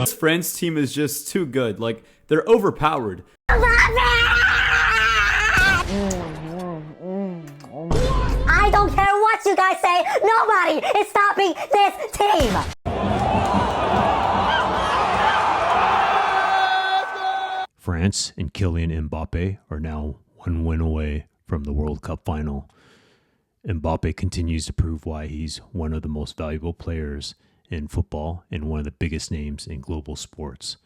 This France team is just too good. Like, they're overpowered. I don't care what you guys say. Nobody is stopping this team. France and Kylian Mbappé are now one win away from the World Cup final. Mbappé continues to prove why he's one of the most valuable players in football and one of the biggest names in global sports.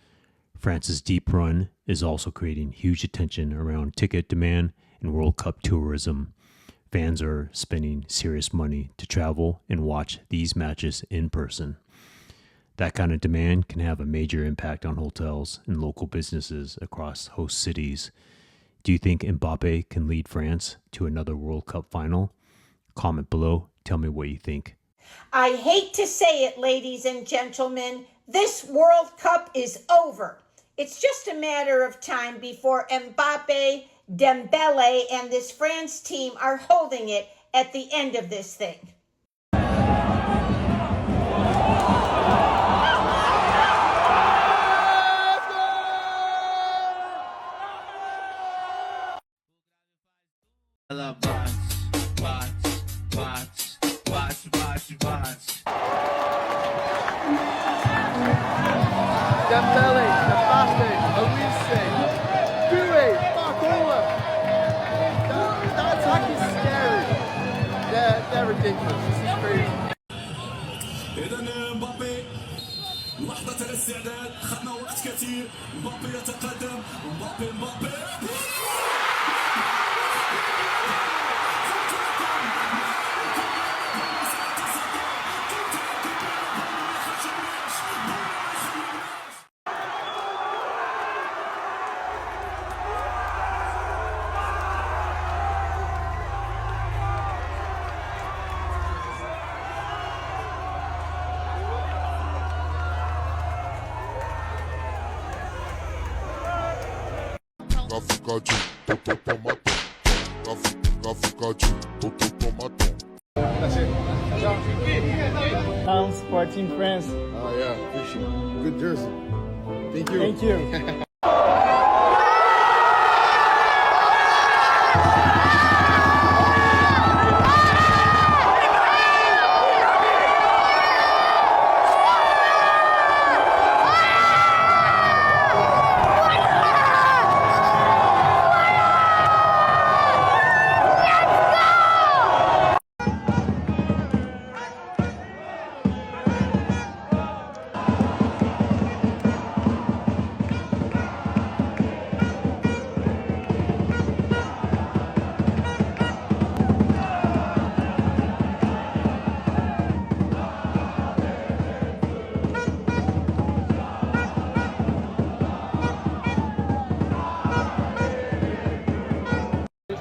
France's deep run is also creating huge attention around ticket demand and World Cup tourism. Fans are spending serious money to travel and watch these matches in person. That kind of demand can have a major impact on hotels and local businesses across host cities. Do you think Mbappé can lead France to another World Cup final? Comment below. Tell me what you think. I hate to say it, ladies and gentlemen, this World Cup is over. It's just a matter of time before Mbappé, Dembélé, and this France team are holding it at the end of this thing. I love watch. Dembélé, Mbappé, Olise, Doué, Barcola. That attack is scary. They're ridiculous. This is crazy. إذا مبابي لحظة الاستعداد خدنا وقت كثير مبابي يتقدم مبابي That's it. Sporting France. Oh yeah, appreciate it. Good jersey. Thank you. Thank you.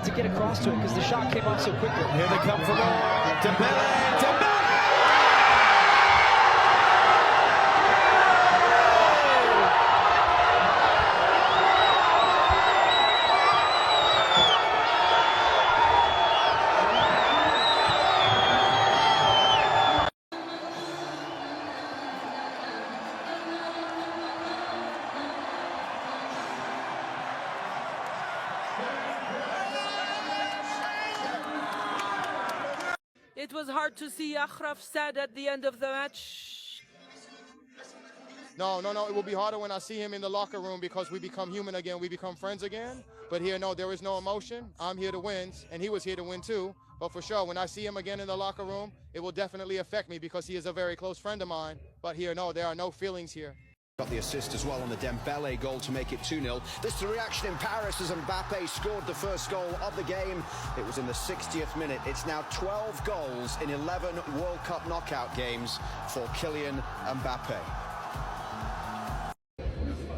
To get across to it because the shot came on so quickly. Here they come from Dembélé. It was hard to see Achraf sad at the end of the match. No, it will be harder when I see him in the locker room because we become human again, we become friends again. But here, no, there is no emotion. I'm here to win, and he was here to win too. But for sure, when I see him again in the locker room, it will definitely affect me because he is a very close friend of mine. But here, no, there are no feelings here. Got the assist as well on the Dembélé goal to make it 2-0. This is the reaction in Paris as Mbappé scored the first goal of the game. It was in the 60th minute. It's now 12 goals in 11 World Cup knockout games for Kylian Mbappé.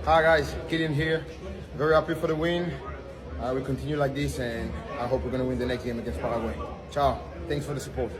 Hi guys, Kylian here. Very happy for the win. We continue like this, and I hope we're going to win the next game against Paraguay. Ciao. Thanks for the support.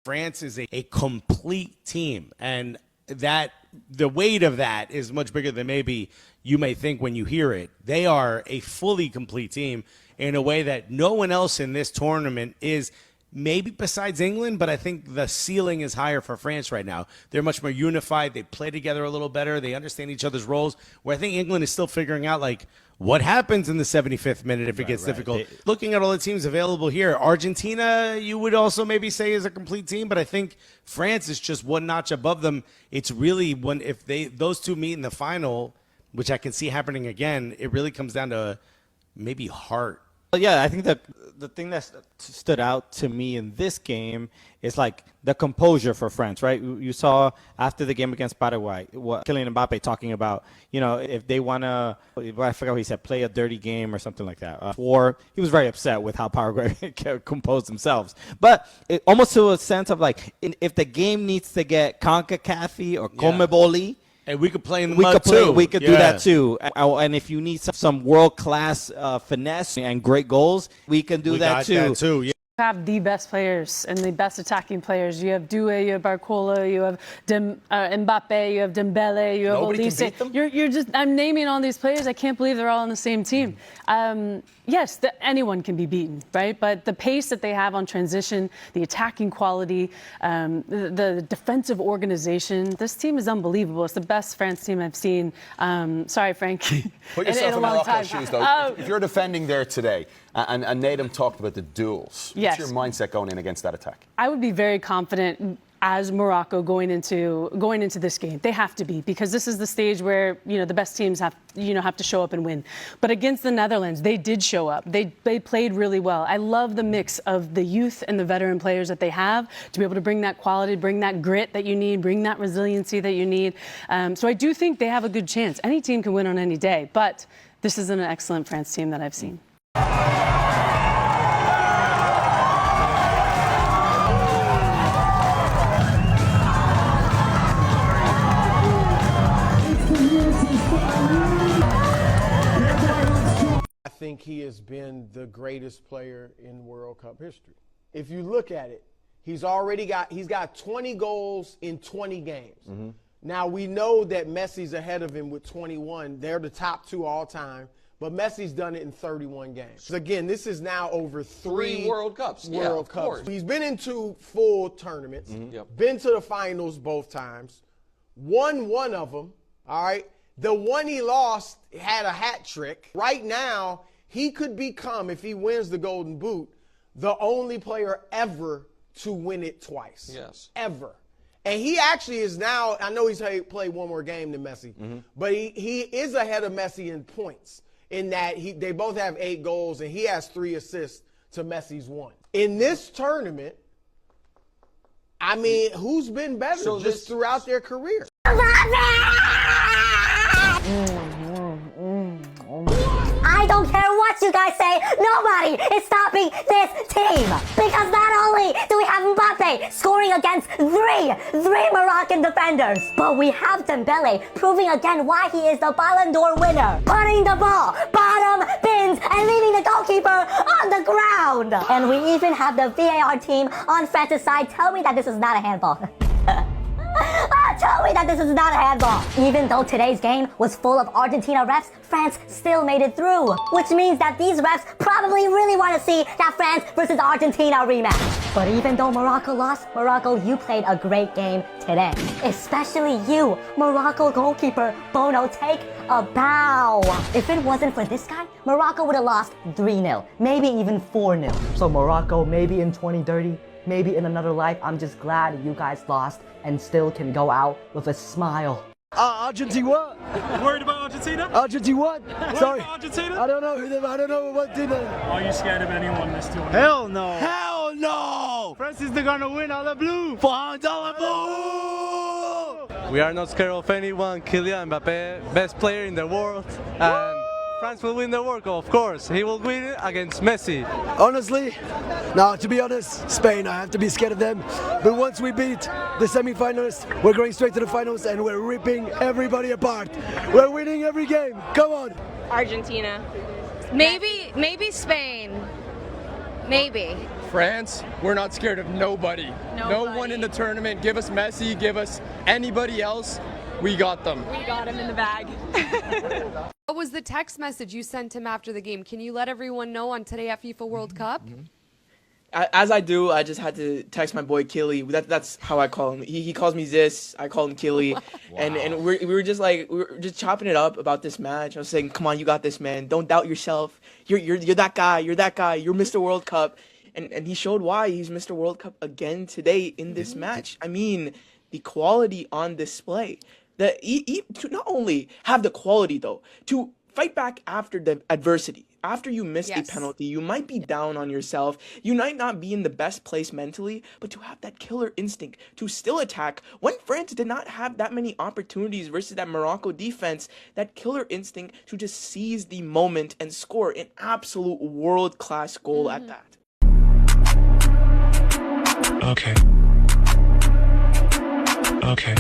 France is a complete team, and that the weight of that is much bigger than maybe you may think when you hear it. They are a fully complete team in a way that no one else in this tournament is maybe besides England, but I think the ceiling is higher for France right now. They're much more unified. They play together a little better. They understand each other's roles, where I think England is still figuring out, like, what happens in the 75th minute if it gets difficult. Looking at all the teams available here, Argentina, you would also maybe say is a complete team, but I think France is just one notch above them. It's really when if those two meet in the final, which I can see happening again, it really comes down to maybe heart. Yeah, I think that the thing that stood out to me in this game is like the composure for France, right? You saw after the game against Paraguay, what Kylian Mbappé talking about, you know, if they want to, I forgot what he said, play a dirty game or something like that. He was very upset with how Paraguay composed themselves. But almost to a sense of like, if the game needs to get CONCACAF or CONMEBOL, and we could play in the mud too. We could do that too. And if you need some world-class finesse and great goals, we can do that too. You have the best players and the best attacking players. You have Doué, you have Barcola, you have Mbappé, you have Dembele, you have Olise. I'm naming all these players. I can't believe they're all on the same team. Yes, anyone can be beaten, right? But the pace that they have on transition, the attacking quality, the defensive organization, this team is unbelievable. It's the best France team I've seen. Sorry, Frank. Put yourself in Morocco's shoes, though. If you're defending there today, and Nadem talked about the duels, what's your mindset going in against that attack? I would be very confident as Morocco going into this game. They have to be, because this is the stage where, you know, the best teams have to show up and win. But against the Netherlands, they did show up. They played really well. I love the mix of the youth and the veteran players that they have to be able to bring that quality, bring that grit that you need, bring that resiliency that you need. So I do think they have a good chance. Any team can win on any day, but this is an excellent France team that I've seen. I think he has been the greatest player in World Cup history. If you look at it, he's got 20 goals in 20 games. Mm-hmm. Now we know that Messi's ahead of him with 21. They're the top two all time, but Messi's done it in 31 games. So again, this is now over three World Cups. World Cups. He's been in 2 full tournaments, been to the finals both times, won one of them, all right? The one he lost had a hat trick. Right now, he could become, if he wins the Golden Boot, the only player ever to win it twice. Yes. Ever. And he actually is now, I know he's played one more game than Messi, but he is ahead of Messi in points in that they both have 8 goals and he has 3 assists to Messi's 1. In this tournament, I mean, who's been better just throughout their career? I don't care what you guys say, nobody is stopping this team. Because not only do we have Mbappé scoring against three Moroccan defenders, but we have Dembele proving again why he is the Ballon d'Or winner. Putting the ball, bottom bins, and leaving the goalkeeper on the ground. And we even have the VAR team on France's side. Tell me that this is not a handball. Tell me that this is not a handball. Even though today's game was full of Argentina refs, France still made it through. Which means that these refs probably really want to see that France versus Argentina rematch. But even though Morocco lost, Morocco, you played a great game today. Especially you, Morocco goalkeeper Bono, take a bow. If it wasn't for this guy, Morocco would have lost 3-0, maybe even 4-0. So Morocco, maybe in 2030, maybe in another life, I'm just glad you guys lost and still can go out with a smile. Argentina what? Worried about Argentina? Argentina what? Sorry. Argentina? I don't know who I don't know what did. Are you scared of anyone this tournament? Hell no. Hell no! France is gonna win all the blue. We are not scared of anyone. Kylian Mbappé, best player in the world. And France will win the World Cup, of course. He will win against Messi. Honestly, no, to be honest, Spain, I have to be scared of them. But once we beat the semi-finalists, we're going straight to the finals and we're ripping everybody apart. We're winning every game. Come on. Argentina. Maybe Spain. Maybe. France, we're not scared of nobody. No one in the tournament. Give us Messi, give us anybody else. We got them. We got him in the bag. What was the text message you sent him after the game? Can you let everyone know on Today at FIFA World Cup? As I do, I just had to text my boy Killy. That's how I call him. He calls me Zis. I call him Killy. Wow. And we were just chopping it up about this match. I was saying, come on, you got this, man. Don't doubt yourself. You're that guy. You're that guy. You're Mr. World Cup. And he showed why he's Mr. World Cup again today in this match. I mean, the quality on display. To not only have the quality, though, to fight back after the adversity. After you miss a penalty, you might be down on yourself. You might not be in the best place mentally, but to have that killer instinct to still attack when France did not have that many opportunities versus that Morocco defense, that killer instinct to just seize the moment and score an absolute world-class goal at that. Okay. Okay.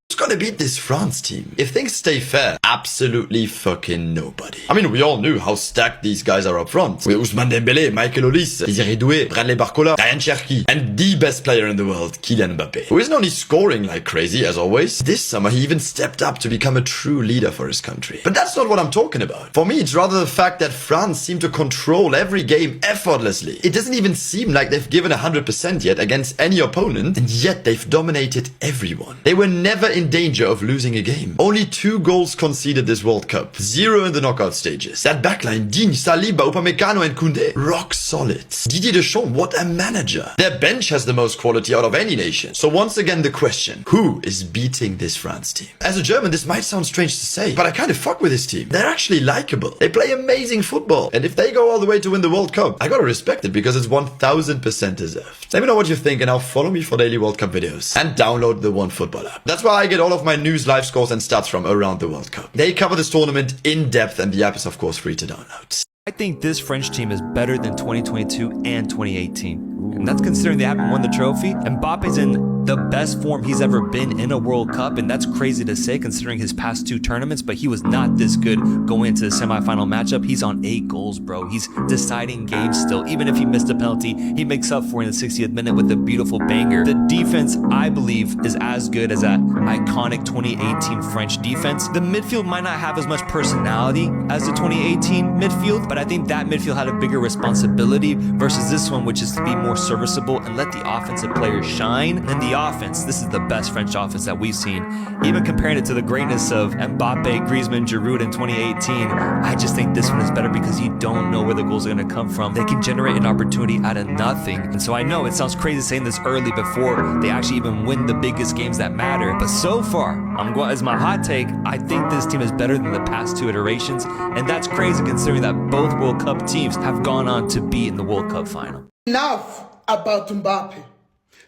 Who's gonna beat this France team? If things stay fair, absolutely fucking nobody. I mean, we all knew how stacked these guys are up front. With Ousmane Dembélé, Michael Olise, Désiré Doué, Bradley Barcola, Ryan Cherki, and the best player in the world, Kylian Mbappé, who isn't only scoring like crazy as always, this summer he even stepped up to become a true leader for his country. But that's not what I'm talking about. For me, it's rather the fact that France seem to control every game effortlessly. It doesn't even seem like they've given 100% yet against any opponent, and yet they've dominated everyone. They were never in danger of losing a game. Only 2 goals conceded this World Cup, 0 in the knockout stages. That backline, Digne, Saliba, Upamecano and Koundé, rock solid. Didier Deschamps, what a manager. Their bench has the most quality out of any nation. So once again the question, who is beating this France team? As a German, this might sound strange to say, but I kind of fuck with this team. They're actually likable. They play amazing football. And if they go all the way to win the World Cup, I gotta respect it because it's 1000% deserved. Let me know what you think and now follow me for daily World Cup videos. And download the OneFootball app. That's where I get all of my news, live scores and stats from around the World Cup. They cover this tournament in depth and the app is of course free to download. I think this French team is better than 2022 and 2018. And that's considering they haven't won the trophy. Mbappe's in the best form he's ever been in a World Cup, and that's crazy to say considering his past 2 tournaments, but he was not this good going into the semifinal matchup. He's on 8 goals, bro. He's deciding games still. Even if he missed a penalty, he makes up for it in the 60th minute with a beautiful banger. The defense, I believe, is as good as that iconic 2018 French defense. The midfield might not have as much personality as the 2018 midfield, but I think that midfield had a bigger responsibility versus this one, which is to be more serviceable and let the offensive players shine. And the offense, this is the best French offense that we've seen. Even comparing it to the greatness of Mbappé, Griezmann, Giroud in 2018, I just think this one is better because you don't know where the goals are going to come from. They can generate an opportunity out of nothing. And so I know it sounds crazy saying this early before they actually even win the biggest games that matter. But so far, I'm going as my hot take, I think this team is better than the past 2 iterations. And that's crazy considering that both World Cup teams have gone on to be in the World Cup final. Enough about Mbappé,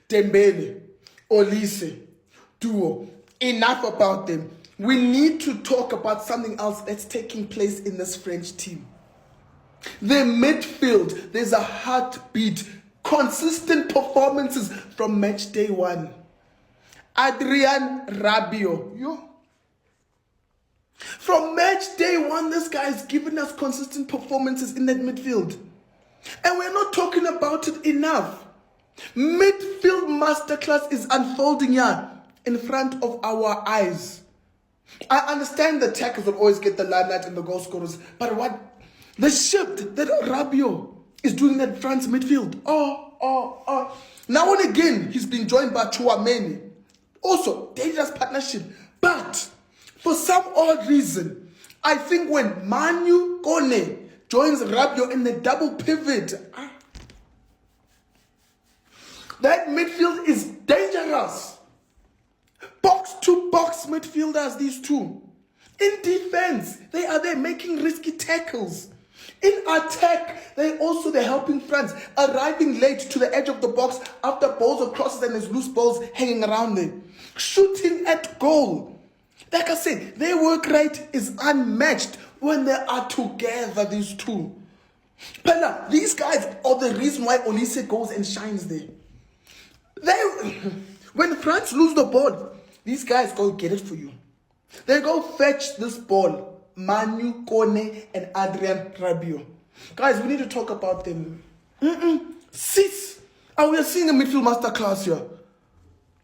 Dembele, Olise, Duo. Enough about them. We need to talk about something else that's taking place in this French team. The midfield, there's a heartbeat, consistent performances from match day 1. Adrien Rabiot. From match day 1, this guy has given us consistent performances in that midfield. And we're not talking about it enough. Midfield masterclass is unfolding here in front of our eyes. I understand the attackers will always get the limelight and the goal scorers, but what the shift that Rabiot is doing at France midfield. Now and again, he's been joined by Chouameni. Also, dangerous partnership. But for some odd reason, I think when Manu Kone joins Rabiot in the double pivot, that midfield is dangerous. Box-to-box midfielders, these two. In defense, they are there making risky tackles. In attack, they're helping France, arriving late to the edge of the box after balls or crosses and there's loose balls hanging around them. Shooting at goal. Like I said, their work rate is unmatched when they are together, these two. But now, these guys are the reason why Olise goes and shines there. When France lose the ball, these guys go get it for you. They go fetch this ball. Manu Kone and Adrien Rabiot. Guys, we need to talk about them. Sis. And we are seeing a midfield masterclass here.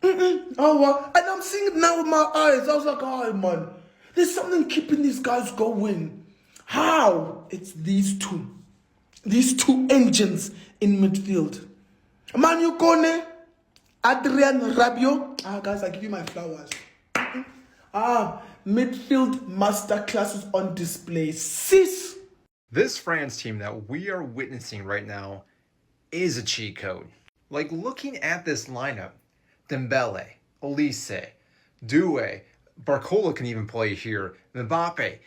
And I'm seeing it now with my eyes. I was like, oh man, there's something keeping these guys going. How? It's these two. These two engines in midfield. Manu Kone, Adrian Rabiot. Guys, I give you my flowers. Midfield masterclasses on display. Sis. This France team that we are witnessing right now is a cheat code. Like, looking at this lineup, Dembele, Olise, Doué, Barcola can even play here, Mbappé.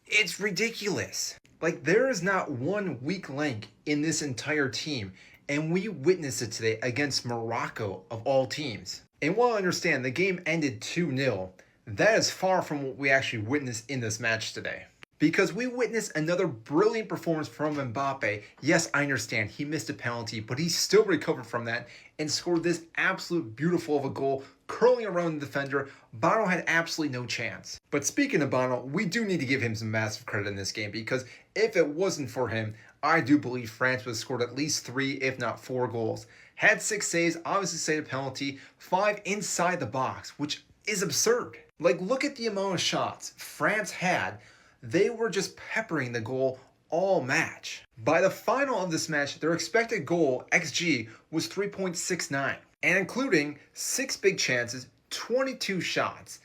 It's ridiculous. Like, there is not one weak link in this entire team, and we witnessed it today against Morocco of all teams. And while I understand the game ended 2-0, that is far from what we actually witnessed in this match today. Because we witnessed another brilliant performance from Mbappé. Yes, I understand he missed a penalty, but he still recovered from that and scored this absolute beautiful of a goal, curling around the defender. Bono had absolutely no chance. But speaking of Bono, we do need to give him some massive credit in this game, because if it wasn't for him, I do believe France would have scored at least 3, if not 4 goals. Had 6 saves, obviously saved a penalty, 5 inside the box, which is absurd. Like, look at the amount of shots France had. They were just peppering the goal all match. By the final of this match, their expected goal, XG, was 3.69. And including 6 big chances, 22 shots.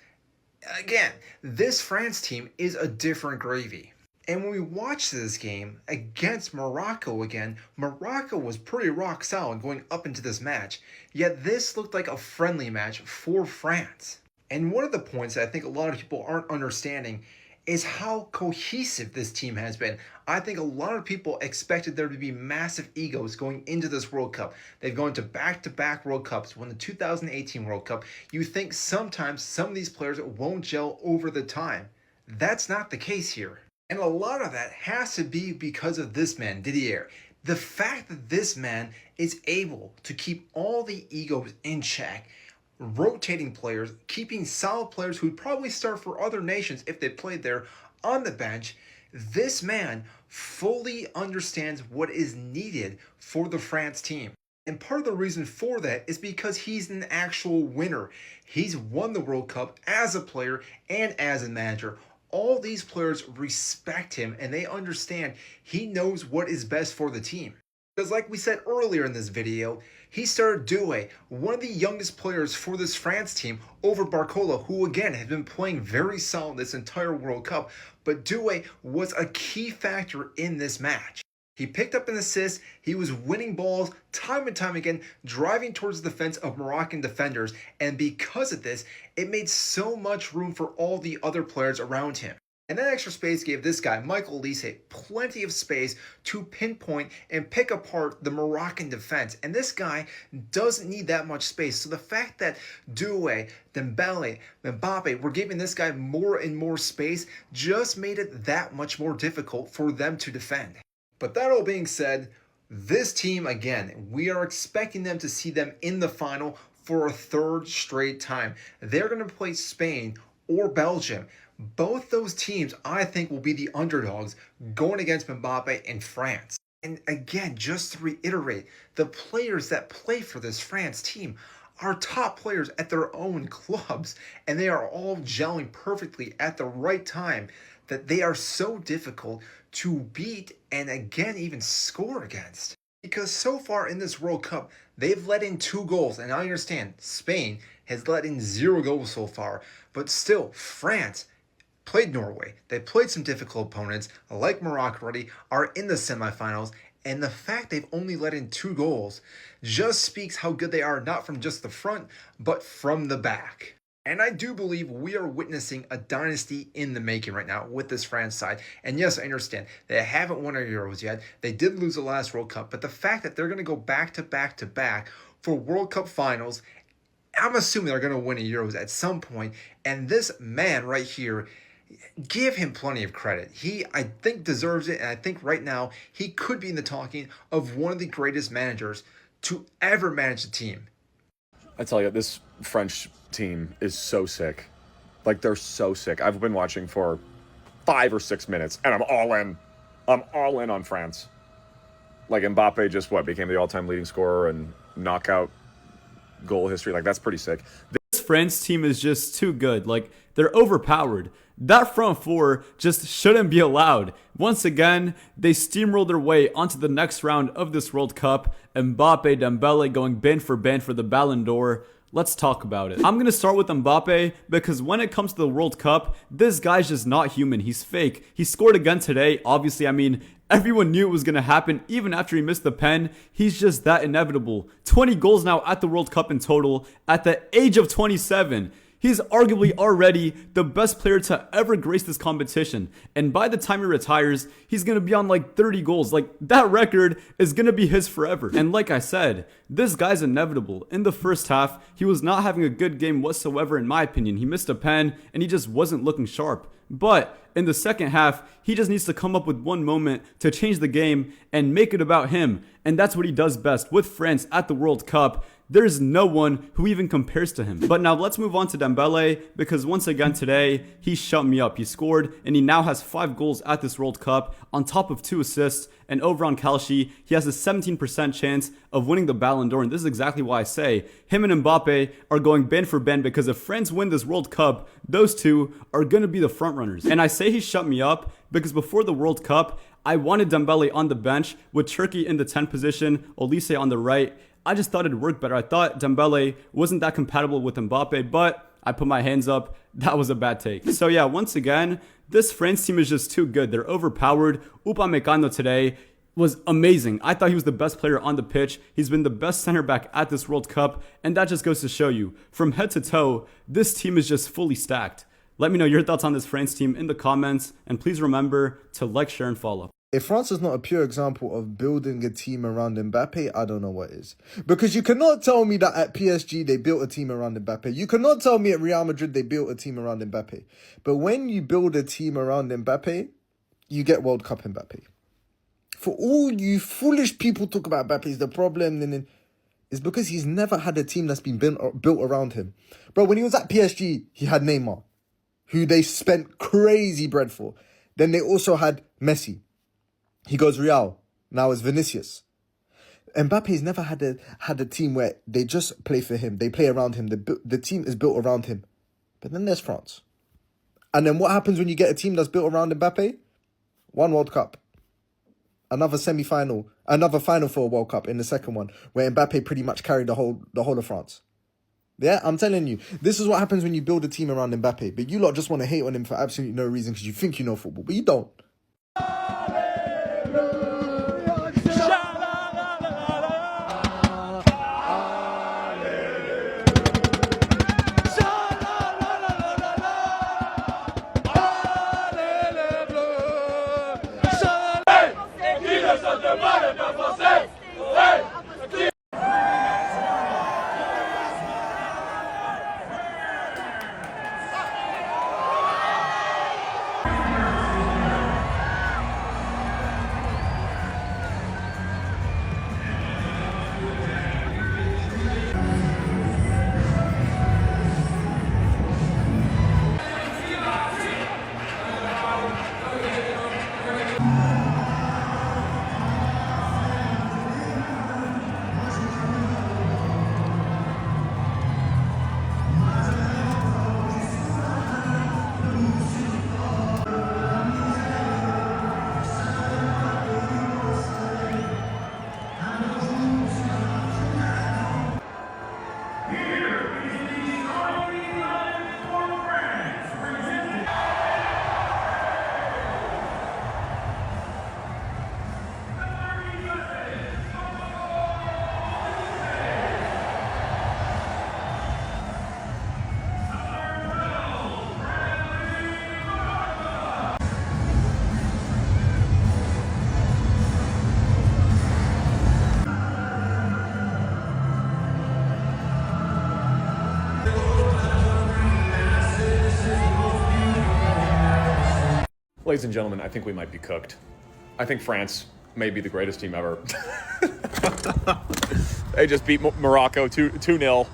Again, this France team is a different gravy. And when we watched this game against Morocco again, Morocco was pretty rock solid going up into this match. Yet this looked like a friendly match for France. And one of the points that I think a lot of people aren't understanding is how cohesive this team has been. I think a lot of people expected there to be massive egos going into this World Cup. They've gone to back-to-back World Cups. Won the 2018 World Cup. You think sometimes some of these players won't gel over the time. That's not the case here. And a lot of that has to be because of this man, Didier. The fact that this man is able to keep all the egos in check, rotating players, keeping solid players who'd probably start for other nations if they played there on the bench. This man fully understands what is needed for the France team. And part of the reason for that is because he's an actual winner. He's won the World Cup as a player and as a manager. All these players respect him and they understand he knows what is best for the team. Because like we said earlier in this video, he started Doué, one of the youngest players for this France team, over Barcola, who again has been playing very solid this entire World Cup. But Doué was a key factor in this match. He picked up an assist, he was winning balls time and time again, driving towards the defense of Moroccan defenders, and because of this, it made so much room for all the other players around him. And that extra space gave this guy, Michael Olise, plenty of space to pinpoint and pick apart the Moroccan defense. And this guy doesn't need that much space. So the fact that Doué, Dembele, Mbappé were giving this guy more and more space just made it that much more difficult for them to defend. But that all being said, this team, again, we are expecting them to see them in the final for a 3rd straight time. They're going to play Spain or Belgium. Both those teams, I think, will be the underdogs going against Mbappé and France. And again, just to reiterate, the players that play for this France team are top players at their own clubs, and they are all gelling perfectly at the right time, that they are so difficult to beat and again even score against. Because so far in this World Cup, they've let in 2 goals, and I understand Spain has let in 0 goals so far, but still, France played Norway. They played some difficult opponents, like Morocco already, are in the semifinals, and the fact they've only let in 2 goals just speaks how good they are, not from just the front, but from the back. And I do believe we are witnessing a dynasty in the making right now with this France side. And yes, I understand they haven't won a Euros yet. They did lose the last World Cup, but the fact that they're going to go back to back to back for World Cup finals, I'm assuming they're going to win a Euros at some point. And this man right here, give him plenty of credit. He, I think, deserves it, and I think right now he could be in the talking of one of the greatest managers to ever manage a team. I tell you, this French team is so sick. Like, they're so sick. I've been watching for 5 or 6 minutes, and I'm all in. I'm all in on France. Like, Mbappé just, became the all-time leading scorer and knockout goal history. Like, that's pretty sick. This France team is just too good. Like, they're overpowered. That front four just shouldn't be allowed. Once again, they steamrolled their way onto the next round of this World Cup. Mbappé, Dembele going band for the Ballon d'Or. Let's talk about it. I'm going to start with Mbappé because when it comes to the World Cup, this guy's just not human. He's fake. He scored again today. Obviously, I mean, everyone knew it was going to happen even after he missed the pen. He's just that inevitable. 20 goals now at the World Cup in total at the age of 27. He's arguably already the best player to ever grace this competition. And by the time he retires, he's going to be on like 30 goals. Like, that record is going to be his forever. And like I said, this guy's inevitable. In the first half, he was not having a good game whatsoever in my opinion. He missed a pen and he just wasn't looking sharp. But in the second half, he just needs to come up with one moment to change the game and make it about him. And that's what he does best with France at the World Cup. There's no one who even compares to him. But now let's move on to Dembele because once again today, he shut me up. He scored and he now has 5 goals at this World Cup on top of 2 assists. And over on Kalshi, he has a 17% chance of winning the Ballon d'Or. And this is exactly why I say him and Mbappe are going band for band because if France win this World Cup, those two are going to be the front runners. And I say he shut me up because before the World Cup, I wanted Dembele on the bench with Turkey in the 10 position, Olise on the right. I just thought it'd work better. I thought Dembele wasn't that compatible with Mbappe, but I put my hands up. That was a bad take. So yeah, once again, this France team is just too good. They're overpowered. Upamecano today was amazing. I thought he was the best player on the pitch. He's been the best center back at this World Cup, and that just goes to show you, from head to toe, this team is just fully stacked. Let me know your thoughts on this France team in the comments, and please remember to like, share, and follow. If France is not a pure example of building a team around Mbappe, I don't know what is. Because you cannot tell me that at PSG they built a team around Mbappe. You cannot tell me at Real Madrid they built a team around Mbappe. But when you build a team around Mbappe, you get World Cup Mbappe. For all you foolish people talk about Mbappe's the problem, is because he's never had a team that's been built around him. Bro, when he was at PSG, he had Neymar, who they spent crazy bread for. Then they also had Messi. He goes Real. Now it's Vinicius. Mbappe's never had a team where they just play for him. They play around him. The team is built around him. But then there's France. And then what happens when you get a team that's built around Mbappe? 1 World Cup. Another semi-final. Another final for a World Cup in the second one, where Mbappe pretty much carried the whole of France. Yeah, I'm telling you. This is what happens when you build a team around Mbappe. But you lot just want to hate on him for absolutely no reason because you think you know football. But you don't. Ladies and gentlemen, I think we might be cooked. I think France may be the greatest team ever. They just beat Morocco 2-0.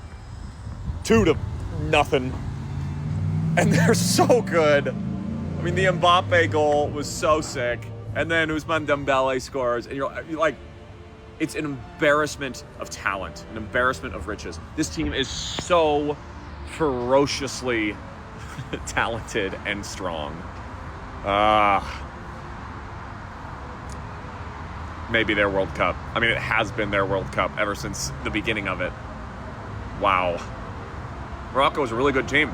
2-0. And they're so good. I mean, the Mbappe goal was so sick. And then Ousmane Dembele scores. And you're like, it's an embarrassment of talent, an embarrassment of riches. This team is so ferociously talented and strong. Maybe their World Cup. I mean, it has been their World Cup ever since the beginning of it. Wow. Morocco was a really good team.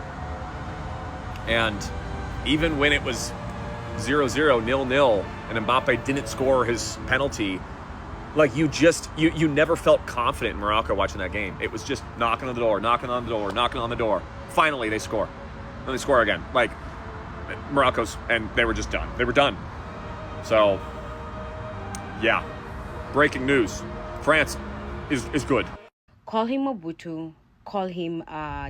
And even when it was 0-0, 0-0, and Mbappé didn't score his penalty, like you never felt confident in Morocco watching that game. It was just knocking on the door, knocking on the door, knocking on the door. Finally, they score. And they score again. Like, Morocco's, and they were just done. They were done. So, yeah. Breaking news. France is good. Call him Mobutu, call him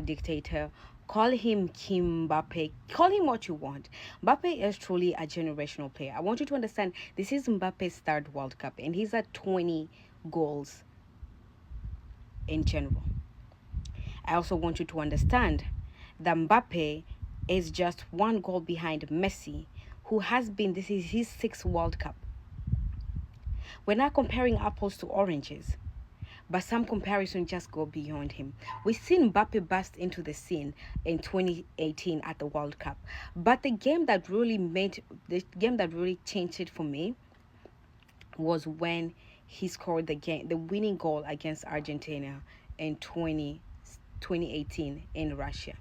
dictator, call him Kim Mbappé, call him what you want. Mbappé is truly a generational player. I want you to understand this is Mbappe's third World Cup, and he's at 20 goals in general. I also want you to understand that Mbappé is just one goal behind Messi, who has been, this is his 6th World Cup. We're not comparing apples to oranges, but some comparisons just go beyond him. We've seen Mbappé burst into the scene in 2018 at the World Cup, but the game that really changed it for me was when he scored the winning goal against Argentina in 2018 in Russia.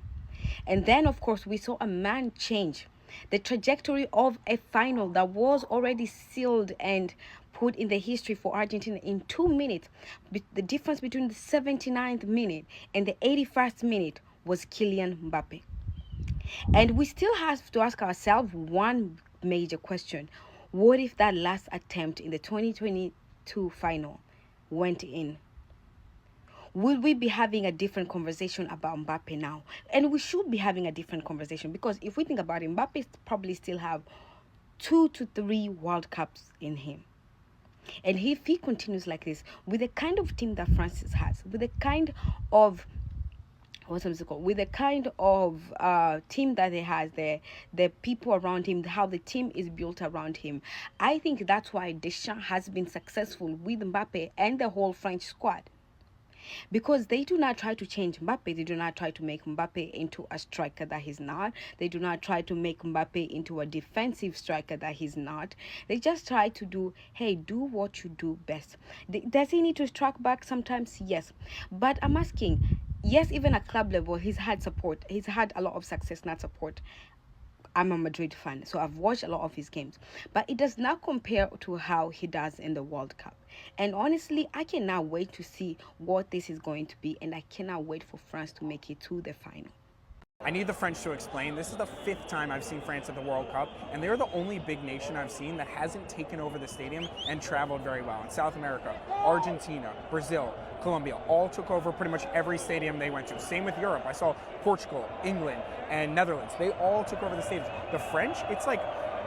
And then, of course, we saw a man change the trajectory of a final that was already sealed and put in the history for Argentina in 2 minutes. The difference between the 79th minute and the 81st minute was Kylian Mbappé. And we still have to ask ourselves one major question. What if that last attempt in the 2022 final went in? Will we be having a different conversation about Mbappé now? And we should be having a different conversation, because if we think about it, Mbappé probably still have 2 to 3 World Cups in him. And if he continues like this, with the kind of team that Francis has, with the kind of team that he has, the people around him, how the team is built around him, I think that's why Deschamps has been successful with Mbappé and the whole French squad. Because they do not try to change Mbappé. They do not try to make Mbappé into a striker that he's not. They do not try to make Mbappé into a defensive striker that he's not. They just try to do what you do best. Does he need to strike back sometimes? Yes. But I'm asking, yes, even at club level, he's had support. He's had a lot of success, not support. I'm a Madrid fan, so I've watched a lot of his games. But it does not compare to how he does in the World Cup. And honestly, I cannot wait to see what this is going to be, and I cannot wait for France to make it to the final. I need the French to explain. This is the 5th time I've seen France at the World Cup, and they're the only big nation I've seen that hasn't taken over the stadium and traveled very well. In South America, Argentina, Brazil, Colombia all took over pretty much every stadium they went to. Same with Europe. I saw Portugal, England, and Netherlands. They all took over the stadiums. The French, it's like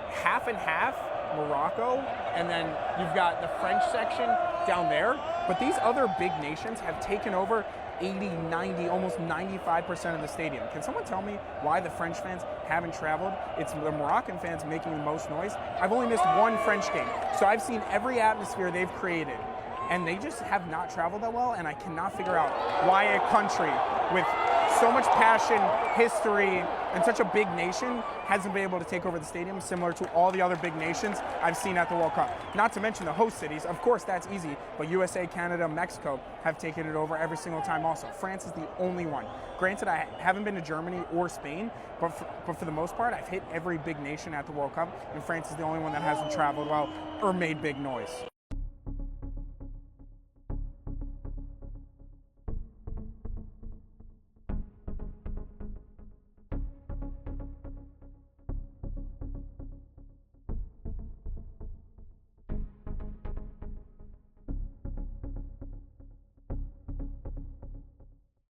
half and half Morocco, and then you've got the French section down there. But these other big nations have taken over 80, 90, almost 95% of the stadium. Can someone tell me why the French fans haven't traveled? It's the Moroccan fans making the most noise. I've only missed one French game, so I've seen every atmosphere they've created, and they just have not traveled that well, and I cannot figure out why a country with so much passion, history, and such a big nation hasn't been able to take over the stadium similar to all the other big nations I've seen at the World Cup. Not to mention the host cities. Of course, that's easy, but USA, Canada, Mexico have taken it over every single time also. France is the only one. Granted, I haven't been to Germany or Spain, but for the most part, I've hit every big nation at the World Cup, and France is the only one that hasn't traveled well or made big noise.